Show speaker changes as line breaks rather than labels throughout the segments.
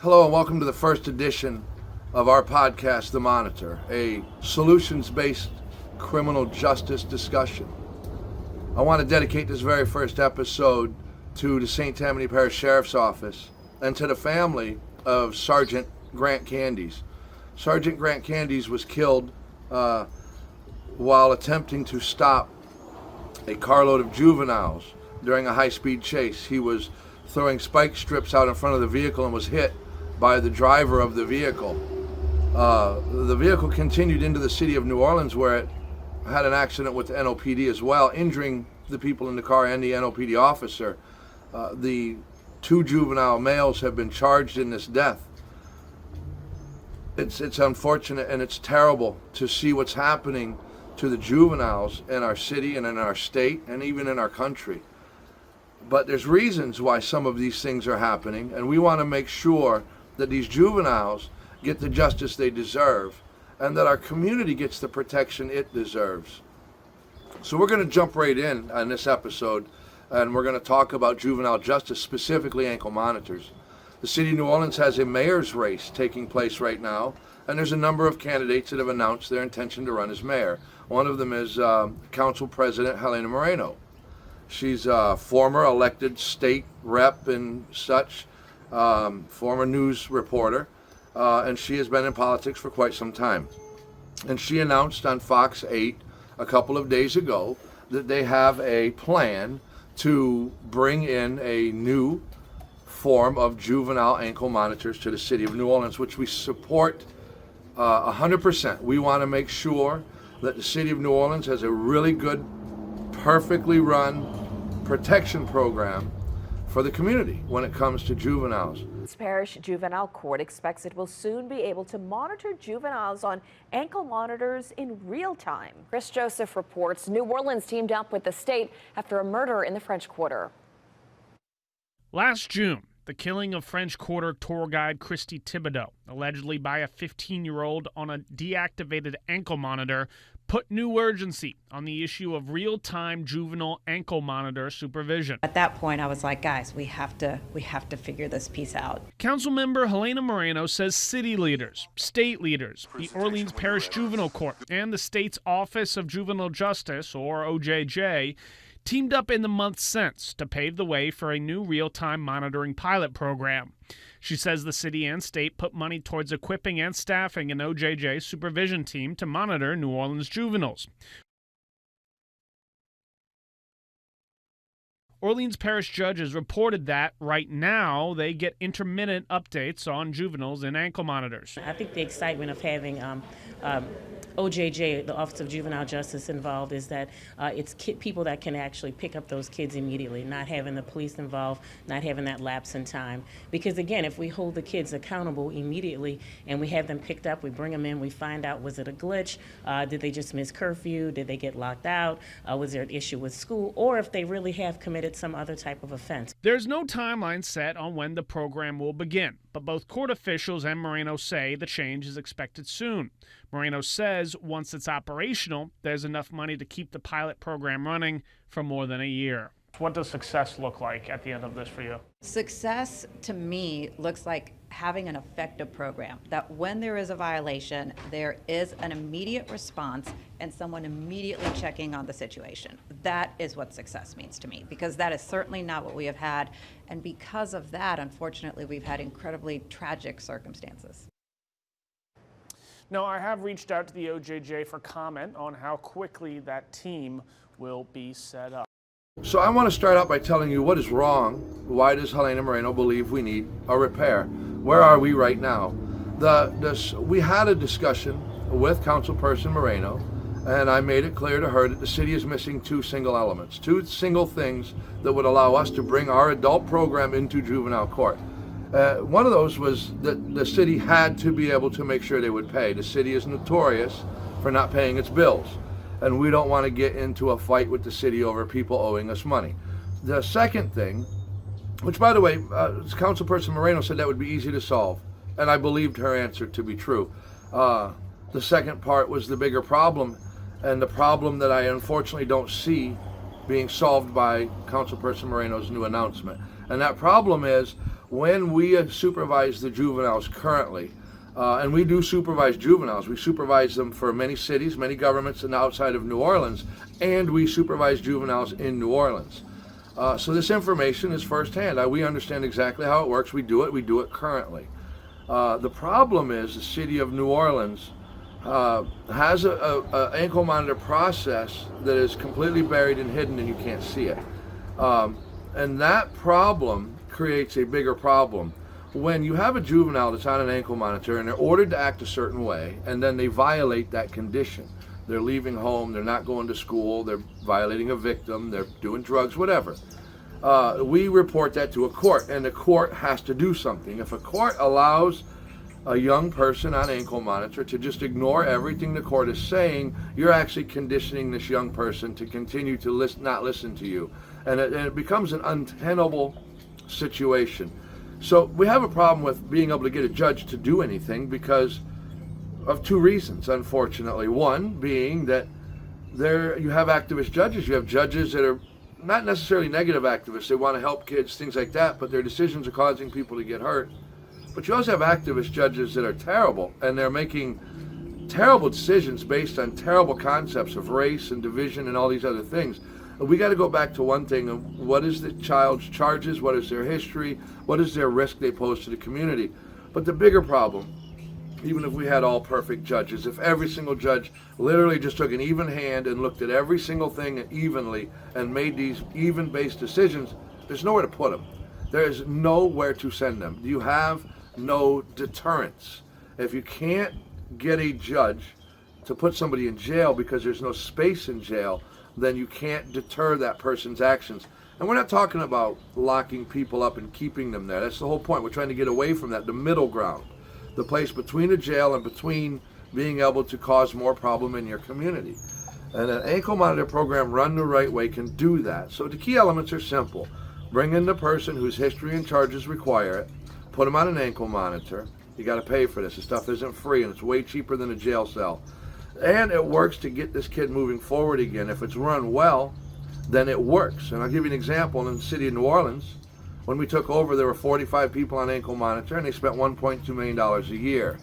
Hello and welcome to the first edition of our podcast, The Monitor, a solutions-based criminal justice discussion. I want to dedicate this very first episode to the St. Tammany Parish Sheriff's Office and to the family of Sergeant Grant Candies. Sergeant Grant Candies was killed while attempting to stop a carload of juveniles during a high-speed chase. He was throwing spike strips out in front of the vehicle and was hit by the driver of the vehicle. The vehicle continued into the city of New Orleans, where it had an accident with the NOPD as well, injuring the people in the car and the NOPD officer. The two juvenile males have been charged in this death. It's unfortunate and it's terrible to see what's happening to the juveniles in our city and in our state and even in our country. But there's reasons why some of these things are happening, and we want to make sure that these juveniles get the justice they deserve and that our community gets the protection it deserves. So we're going to jump right in on this episode, and we're going to talk about juvenile justice, specifically ankle monitors. The city of New Orleans has a mayor's race taking place right now, and there's a number of candidates that have announced their intention to run as mayor. One of them is Council President Helena Moreno. She's a former elected state rep and such, former news reporter, and she has been in politics for quite some time. And she announced on Fox 8 a couple of days ago that they have a plan to bring in a new form of juvenile ankle monitors to the city of New Orleans, which we support 100%. We want to make sure that the city of New Orleans has a really good, perfectly run protection program for the community when it comes to juveniles.
Parish Juvenile Court expects it will soon be able to monitor juveniles on ankle monitors in real time. Chris Joseph reports New Orleans teamed up with the state after a murder in the French Quarter.
Last June, the killing of French Quarter tour guide Christy Thibodeau, allegedly by a 15-year-old on a deactivated ankle monitor, put new urgency on the issue of real-time juvenile ankle monitor supervision.
At that point, I was like, guys, we have to figure this piece out.
Councilmember Helena Moreno says city leaders, state leaders, the Orleans Parish Juvenile Court, and the state's Office of Juvenile Justice, or OJJ, teamed up in the months since to pave the way for a new real-time monitoring pilot program. She says the city and state put money towards equipping and staffing an OJJ supervision team to monitor New Orleans juveniles. Orleans Parish judges reported that right now they get intermittent updates on juveniles in ankle monitors.
I think the excitement of having OJJ, the Office of Juvenile Justice, involved is that it's people that can actually pick up those kids immediately, not having the police involved, not having that lapse in time. Because again, if we hold the kids accountable immediately and we have them picked up, we bring them in, we find out, was it a glitch? Did they just miss curfew? Did they get locked out? Was there an issue with school? Or if they really have committed some other type of offense.
There's no timeline set on when the program will begin, but both court officials and Moreno say the change is expected soon. Moreno says once it's operational, there's enough money to keep the pilot program running for more than a year. What does success look like at the end of this for you?
Success, to me, looks like having an effective program, that when there is a violation, there is an immediate response and someone immediately checking on the situation. That is what success means to me, because that is certainly not what we have had. And because of that, unfortunately, we've had incredibly tragic circumstances.
Now, I have reached out to the OJJ for comment on how quickly that team will be set up.
So I want to start out by telling you what is wrong. Why does Helena Moreno believe we need a repair? Where are we right now? We had a discussion with Councilperson Moreno, and I made it clear to her that the city is missing two single things that would allow us to bring our adult program into juvenile court. One of those was that the city had to be able to make sure they would pay. The city is notorious for not paying its bills, and we don't want to get into a fight with the city over people owing us money. The second thing, which by the way, Councilperson Moreno said that would be easy to solve, and I believed her answer to be true. The second part was the bigger problem, and the problem that I unfortunately don't see being solved by Councilperson Moreno's new announcement. And that problem is, when we supervise the juveniles currently, and we do supervise juveniles. We supervise them for many cities, many governments, and outside of New Orleans, and we supervise juveniles in New Orleans. So this information is firsthand. We understand exactly how it works. We do it currently. The problem is the city of New Orleans has a ankle monitor process that is completely buried and hidden, and you can't see it. And that problem creates a bigger problem. When you have a juvenile that's on an ankle monitor and they're ordered to act a certain way, and then they violate that condition, they're leaving home, they're not going to school, they're violating a victim, they're doing drugs, whatever, we report that to a court, and the court has to do something. If a court allows a young person on ankle monitor to just ignore everything the court is saying, you're actually conditioning this young person to continue to not listen to you, and it becomes an untenable situation. So we have a problem with being able to get a judge to do anything because of two reasons, unfortunately. One being that you have activist judges. You have judges that are not necessarily negative activists. They want to help kids, things like that, but their decisions are causing people to get hurt. But you also have activist judges that are terrible, and they're making terrible decisions based on terrible concepts of race and division and all these other things. We got to go back to one thing of what is the child's charges, what is their history, what is their risk they pose to the community. But the bigger problem, even if we had all perfect judges, if every single judge literally just took an even hand and looked at every single thing evenly and made these even-based decisions, there's nowhere to put them. There's nowhere to send them. You have no deterrence. If you can't get a judge to put somebody in jail because there's no space in jail, then you can't deter that person's actions. And we're not talking about locking people up and keeping them there. That's the whole point. We're trying to get away from that, the middle ground, the place between a jail and between being able to cause more problem in your community. And an ankle monitor program run the right way can do that. So the key elements are simple. Bring in the person whose history and charges require it. Put them on an ankle monitor. You got to pay for this. This stuff isn't free, and it's way cheaper than a jail cell. And it works to get this kid moving forward again. If it's run well, then it works. And I'll give you an example. In the city of New Orleans, when we took over, there were 45 people on ankle monitor, and they spent $1.2 million a year.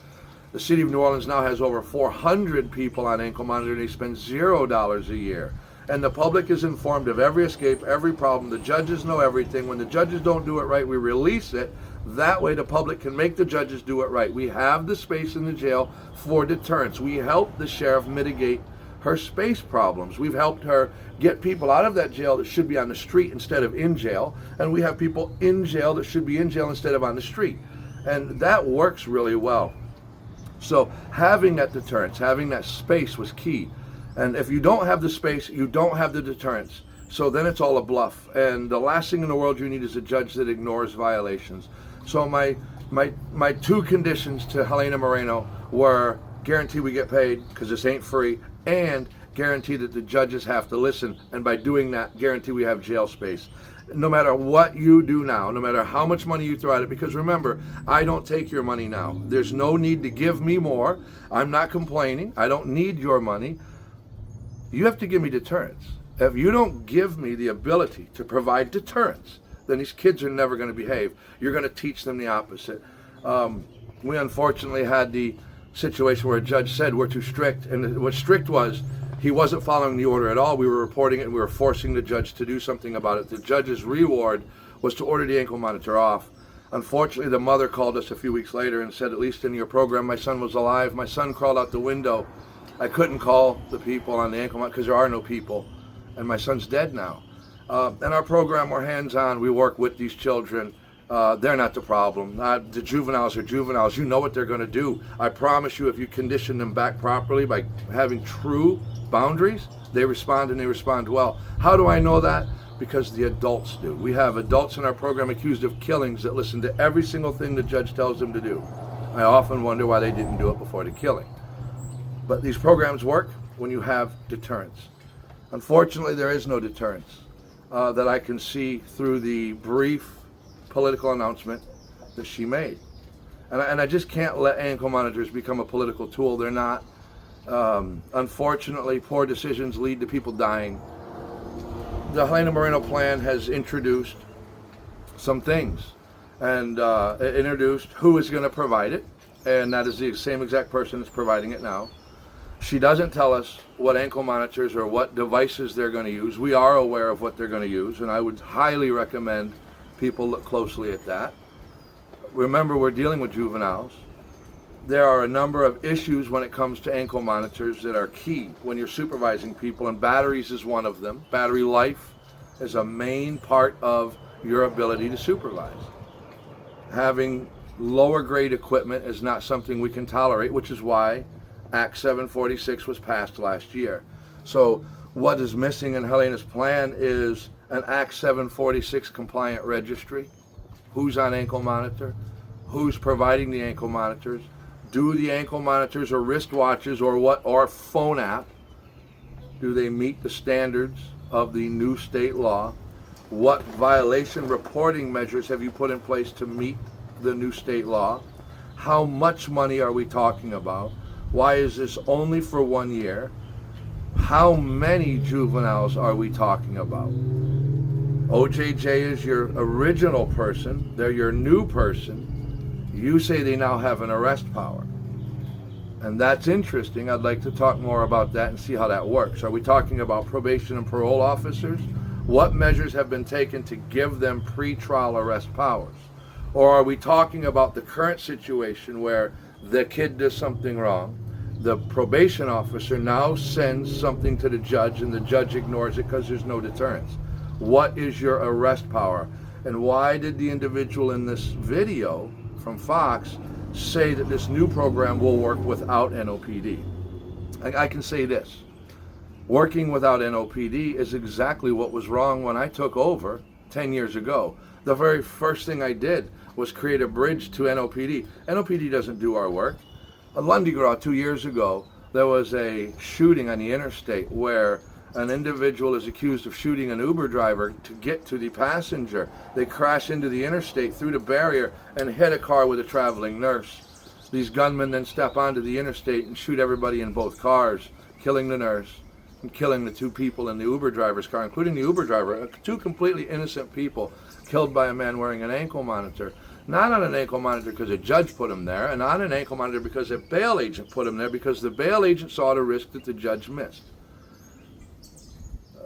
The city of New Orleans now has over 400 people on ankle monitor, and they spend $0 a year. And the public is informed of every escape, every problem. The judges know everything. When the judges don't do it right, we release it. That way the public can make the judges do it right. We have the space in the jail for deterrence. We help the sheriff mitigate her space problems. We've helped her get people out of that jail that should be on the street instead of in jail. And we have people in jail that should be in jail instead of on the street. And that works really well. So having that deterrence, having that space was key. And if you don't have the space, you don't have the deterrence. So then it's all a bluff. And the last thing in the world you need is a judge that ignores violations. So my two conditions to Helena Moreno were guarantee we get paid, because this ain't free, and guarantee that the judges have to listen. And by doing that, guarantee we have jail space. No matter what you do now, no matter how much money you throw at it, because remember, I don't take your money now. There's no need to give me more. I'm not complaining. I don't need your money. You have to give me deterrence. If you don't give me the ability to provide deterrence, then these kids are never going to behave. You're going to teach them the opposite. We unfortunately had the situation where a judge said we're too strict, and what strict was, he wasn't following the order at all. We were reporting it, and we were forcing the judge to do something about it. The judge's reward was to order the ankle monitor off. Unfortunately, the mother called us a few weeks later and said, at least in your program, my son was alive. My son crawled out the window. I couldn't call the people on the ankle monitor because there are no people, and my son's dead now. In our program, we're hands-on. We work with these children. They're not the problem. The juveniles are juveniles. You know what they're going to do. I promise you, if you condition them back properly by having true boundaries, they respond, and they respond well. How do I know that? Because the adults do. We have adults in our program accused of killings that listen to every single thing the judge tells them to do. I often wonder why they didn't do it before the killing. But these programs work when you have deterrence. Unfortunately, there is no deterrence that I can see through the brief political announcement that she made. And I just can't let ankle monitors become a political tool. They're not. Unfortunately, poor decisions lead to people dying. The Helena Moreno plan has introduced some things. and introduced who is going to provide it, and that is the same exact person that's providing it now. She doesn't tell us what ankle monitors or what devices they're going to use. We are aware of what they're going to use, and I would highly recommend people look closely at that. Remember, we're dealing with juveniles. There are a number of issues when it comes to ankle monitors that are key when you're supervising people, and batteries is one of them. Battery life is a main part of your ability to supervise. Having lower grade equipment is not something we can tolerate, which is why Act 746 was passed last year. So what is missing in Helena's plan is an Act 746 compliant registry. Who's on ankle monitor? Who's providing the ankle monitors? Do the ankle monitors or wristwatches or phone app, do they meet the standards of the new state law? What violation reporting measures have you put in place to meet the new state law? How much money are we talking about? Why is this only for 1 year? How many juveniles are we talking about? OJJ is your original person. They're your new person. You say they now have an arrest power. And that's interesting. I'd like to talk more about that and see how that works. Are we talking about probation and parole officers? What measures have been taken to give them pre-trial arrest powers? Or are we talking about the current situation where the kid does something wrong, the probation officer now sends something to the judge and the judge ignores it because there's no deterrence? What is your arrest power? And why did the individual in this video from Fox say that this new program will work without NOPD? I can say this. Working without NOPD is exactly what was wrong when I took over 10 years ago. The very first thing I did was create a bridge to NOPD. NOPD doesn't do our work. On Lundygraw 2 years ago, there was a shooting on the interstate where an individual is accused of shooting an Uber driver to get to the passenger. They crash into the interstate through the barrier and hit a car with a traveling nurse. These gunmen then step onto the interstate and shoot everybody in both cars, killing the nurse and killing the two people in the Uber driver's car, including the Uber driver. Two completely innocent people killed by a man wearing an ankle monitor. Not on an ankle monitor because a judge put him there, and on an ankle monitor because a bail agent put him there because the bail agent saw the risk that the judge missed.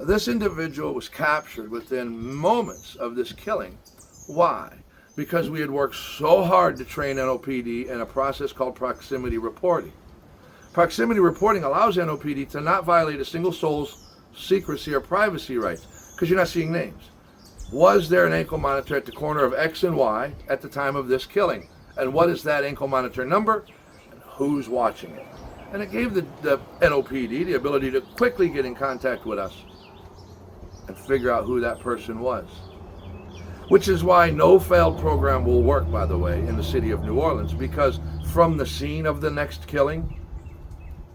This individual was captured within moments of this killing. Why? Because we had worked so hard to train NOPD in a process called proximity reporting. Proximity reporting allows NOPD to not violate a single soul's secrecy or privacy rights because you're not seeing names. Was there an ankle monitor at the corner of X and Y at the time of this killing? And what is that ankle monitor number? And who's watching it? And it gave the NOPD the ability to quickly get in contact with us and figure out who that person was. Which is why no failed program will work, by the way, in the city of New Orleans, because from the scene of the next killing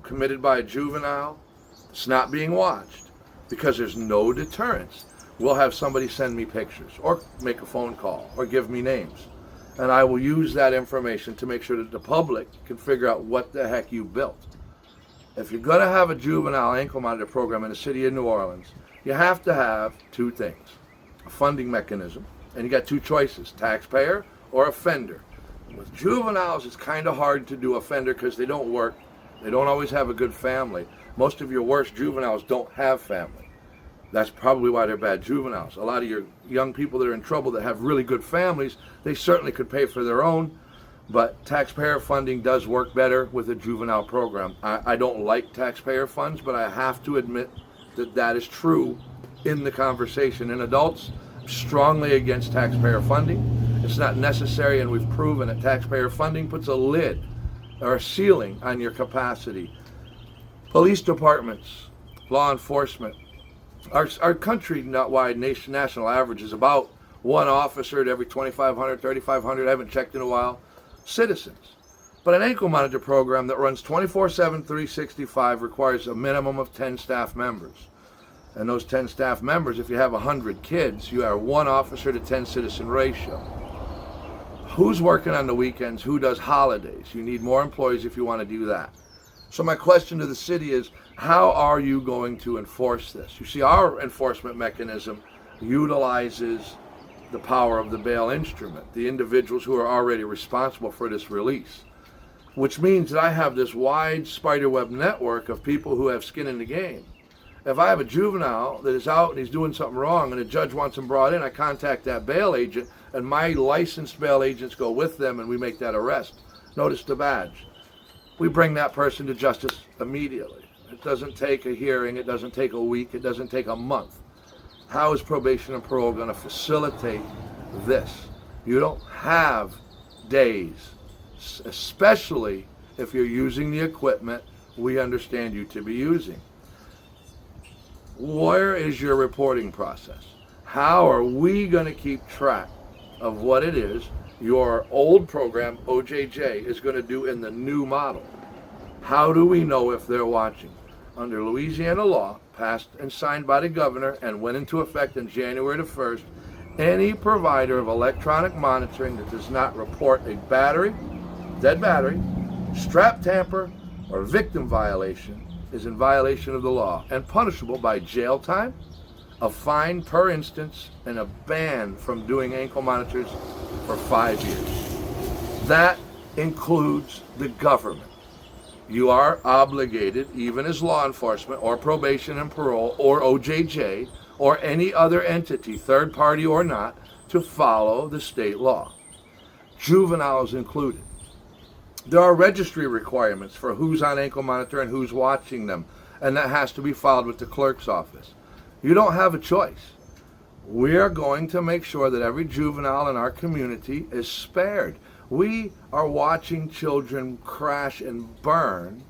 committed by a juvenile, it's not being watched because there's no deterrence. We'll have somebody send me pictures or make a phone call or give me names. And I will use that information to make sure that the public can figure out what the heck you built. If you're going to have a juvenile ankle monitor program in the city of New Orleans, you have to have two things. A funding mechanism, and you got two choices, taxpayer or offender. With juveniles, it's kind of hard to do offender because they don't work. They don't always have a good family. Most of your worst juveniles don't have family. That's probably why they're bad juveniles. A lot of your young people that are in trouble that have really good families, they certainly could pay for their own, but taxpayer funding does work better with a juvenile program. I don't like taxpayer funds, but I have to admit that that is true in the conversation. In adults, strongly against taxpayer funding. It's not necessary, and we've proven that taxpayer funding puts a lid or a ceiling on your capacity. Police departments, law enforcement, our country-wide national average is about one officer to every 2,500, 3,500, I haven't checked in a while, citizens. But an ankle monitor program that runs 24/7, 365 requires a minimum of 10 staff members. And those 10 staff members, if you have 100 kids, you are 1 officer to 10 citizen ratio. Who's working on the weekends? Who does holidays? You need more employees if you want to do that. So my question to the city is, how are you going to enforce this? You see, our enforcement mechanism utilizes the power of the bail instrument, the individuals who are already responsible for this release, which means that I have this wide spiderweb network of people who have skin in the game. If I have a juvenile that is out and he's doing something wrong and a judge wants him brought in, I contact that bail agent, and my licensed bail agents go with them and we make that arrest. Notice the badge. We bring that person to justice immediately. It doesn't take a hearing, it doesn't take a week, it doesn't take a month. How is probation and parole going to facilitate this? You don't have days, especially if you're using the equipment we understand you to be using. Where is your reporting process? How are we going to keep track of what it is your old program, OJJ, is going to do in the new model? How do we know if they're watching? Under Louisiana law, passed and signed by the governor and went into effect on January the 1st, any provider of electronic monitoring that does not report a battery, dead battery, strap tamper, or victim violation is in violation of the law and punishable by jail time, a fine per instance, and a ban from doing ankle monitors for 5 years. That includes the government. You are obligated, even as law enforcement or probation and parole or OJJ or any other entity, third party or not, to follow the state law. Juveniles included. There are registry requirements for who's on ankle monitor and who's watching them, and that has to be filed with the clerk's office. You don't have a choice. We are going to make sure that every juvenile in our community is spared. We are watching children crash and burn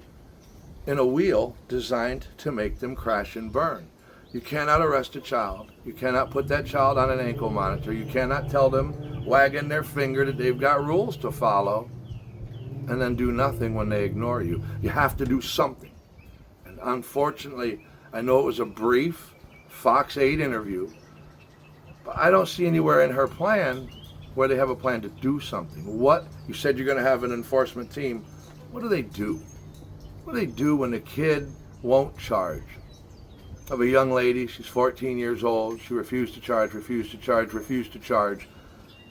in a wheel designed to make them crash and burn. You cannot arrest a child. You cannot put that child on an ankle monitor. You cannot tell them, wagging their finger, that they've got rules to follow, and then do nothing when they ignore you. You have to do something. And unfortunately, I know it was a brief Fox 8 interview, but I don't see anywhere in her plan where they have a plan to do something. What? You said you're going to have an enforcement team. What do they do? What do they do when the kid won't charge? I have a young lady, she's 14 years old. She refused to charge.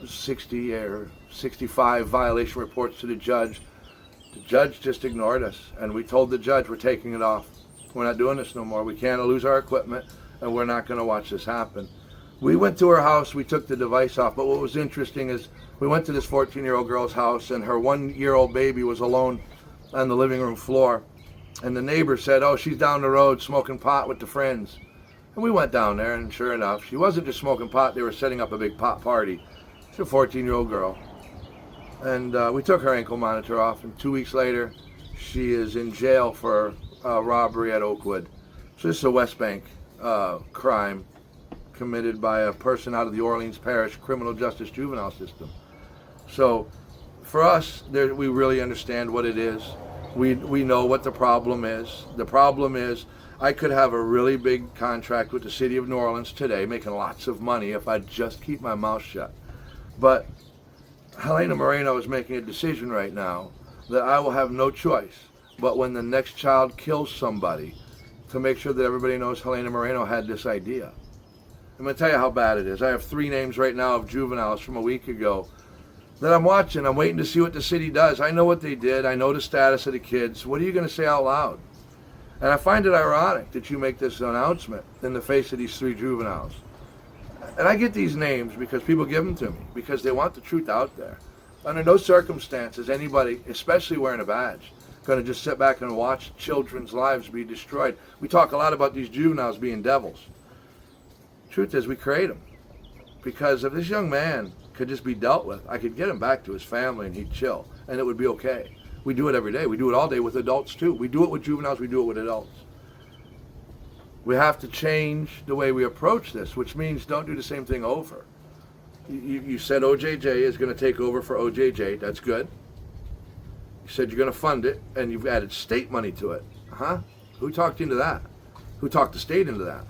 60 or 65 violation reports to the judge. The judge just ignored us, and we told the judge we're taking it off. We're not doing this no more. We can't lose our equipment, and we're not going to watch this happen. We went to her house, we took the device off, but what was interesting is we went to this 14-year-old girl's house, and her 1-year-old baby was alone on the living room floor, and the neighbor said, oh, she's down the road smoking pot with the friends. And we went down there, and sure enough, she wasn't just smoking pot, they were setting up a big pot party. She's a 14-year-old girl. And we took her ankle monitor off, and 2 weeks later, she is in jail for robbery at Oakwood. So this is a West Bank crime committed by a person out of the Orleans Parish criminal justice juvenile system. So for us, we really understand what it is. We know what the problem is. The problem is I could have a really big contract with the city of New Orleans today, making lots of money if I just keep my mouth shut. But Helena Moreno is making a decision right now that I will have no choice but when the next child kills somebody to make sure that everybody knows Helena Moreno had this idea. I'm going to tell you how bad it is. I have 3 names right now of juveniles from a week ago that I'm watching. I'm waiting to see what the city does. I know what they did. I know the status of the kids. What are you going to say out loud? And I find it ironic that you make this announcement in the face of these 3 juveniles. And I get these names because people give them to me, because they want the truth out there. Under no circumstances anybody, especially wearing a badge, going to just sit back and watch children's lives be destroyed. We talk a lot about these juveniles being devils. Truth is, we create them. Because if this young man could just be dealt with, I could get him back to his family and he'd chill, and it would be okay. We do it every day. We do it all day with adults too. We do it with juveniles, we do it with adults. We have to change the way we approach this, which means don't do the same thing over. You said OJJ is going to take over for OJJ. That's good. You said you're going to fund it, and you've added state money to it. Huh? Who talked you into that? Who talked the state into that?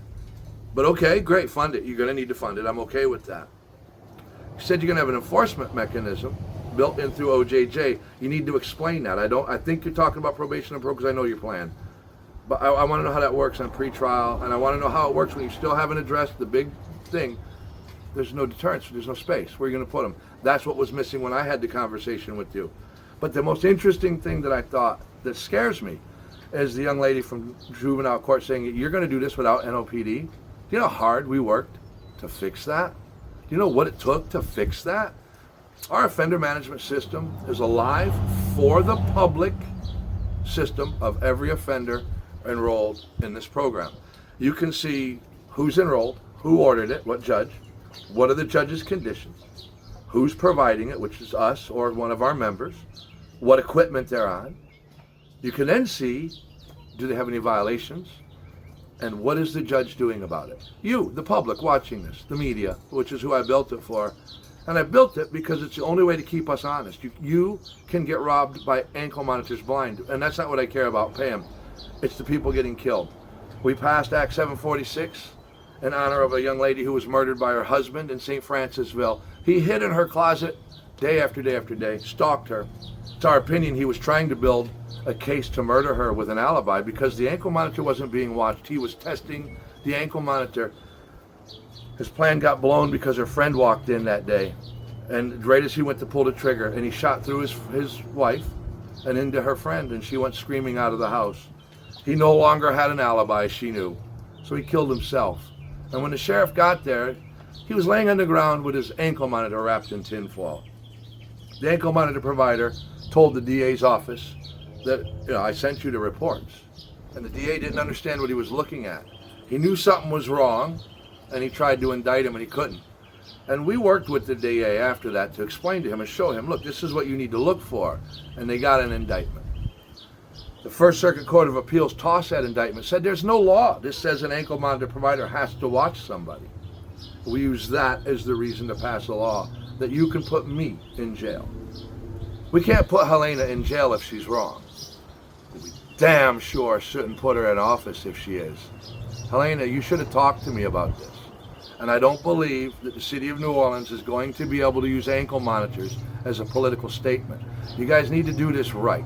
But okay, great, fund it. You're going to need to fund it. I'm okay with that. You said you're going to have an enforcement mechanism built in through OJJ. You need to explain that. I think you're talking about probation and parole because I know your plan. But I want to know how that works on pretrial, and I want to know how it works when you still haven't addressed the big thing There's no deterrence. There's no space. Where are you going to put them? That's what was missing when I had the conversation with you. But the most interesting thing that I thought that scares me is the young lady from juvenile court saying, you're going to do this without NOPD? Do you know how hard we worked to fix that? Do you know what it took to fix that? Our offender management system is alive for the public system of every offender enrolled in this program. You can see who's enrolled, who ordered it, what judge, what are the judge's conditions, who's providing it, which is us or one of our members, what equipment they're on. You can then see, do they have any violations? And what is the judge doing about it? You, the public watching this, the media, which is who I built it for. And I built it because it's the only way to keep us honest. You can get robbed by ankle monitors blind, and that's not what I care about, Pam. It's the people getting killed. We passed Act 746 in honor of a young lady who was murdered by her husband in St. Francisville. He hid in her closet day after day after day, stalked her. It's our opinion he was trying to build a case to murder her with an alibi because the ankle monitor wasn't being watched. He was testing the ankle monitor. His plan got blown because her friend walked in that day, and right as he went to pull the trigger, and he shot through his wife and into her friend, and she went screaming out of the house. He no longer had an alibi, she knew, so he killed himself. And when the sheriff got there, he was laying on the ground with his ankle monitor wrapped in tinfoil. The ankle monitor provider told the DA's office that, I sent you the reports. And the DA didn't understand what he was looking at. He knew something was wrong, and he tried to indict him, and he couldn't. And we worked with the DA after that to explain to him and show him, look, this is what you need to look for. And they got an indictment. The First Circuit Court of Appeals tossed that indictment, said there's no law. This says an ankle monitor provider has to watch somebody. We use that as the reason to pass a law that you can put me in jail. We can't put Helena in jail if she's wrong. We damn sure shouldn't put her in office if she is. Helena, you should have talked to me about this. And I don't believe that the city of New Orleans is going to be able to use ankle monitors as a political statement. You guys need to do this right.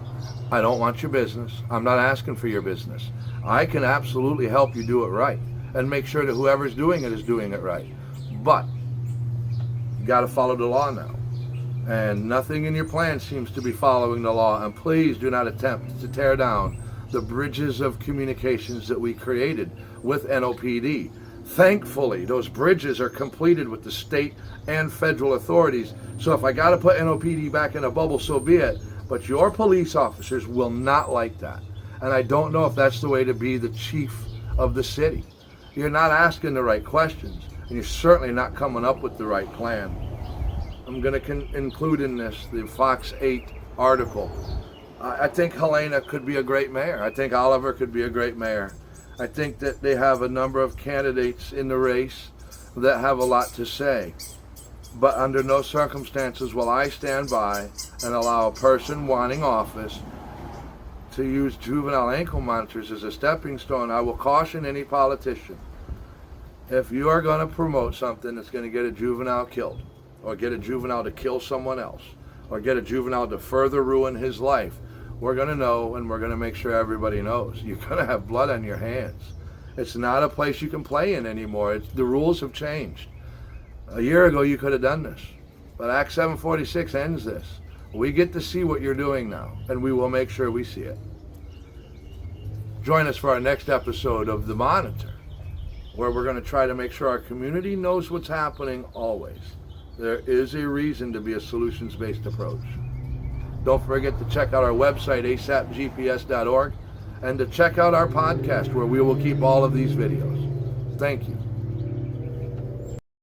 I don't want your business. I'm not asking for your business. I can absolutely help you do it right and make sure that whoever's doing it is doing it right. But you got to follow the law now. And nothing in your plan seems to be following the law. And please do not attempt to tear down the bridges of communications that we created with NOPD. Thankfully, those bridges are completed with the state and federal authorities. So if I got to put NOPD back in a bubble, so be it. But your police officers will not like that. And I don't know if that's the way to be the chief of the city. You're not asking the right questions, and you're certainly not coming up with the right plan. I'm going to include in this the Fox 8 article. I think Helena could be a great mayor. I think Oliver could be a great mayor. I think that they have a number of candidates in the race that have a lot to say. But under no circumstances will I stand by and allow a person wanting office to use juvenile ankle monitors as a stepping stone. I will caution any politician, if you are going to promote something that's going to get a juvenile killed, or get a juvenile to kill someone else, or get a juvenile to further ruin his life, we're going to know, and we're going to make sure everybody knows. You're going to have blood on your hands. It's not a place you can play in anymore. The rules have changed. A year ago, you could have done this. But Act 746 ends this. We get to see what you're doing now, and we will make sure we see it. Join us for our next episode of The Monitor, where we're going to try to make sure our community knows what's happening always. There is a reason to be a solutions-based approach. Don't forget to check out our website, asapgps.org, and to check out our podcast, where we will keep all of these videos. Thank you.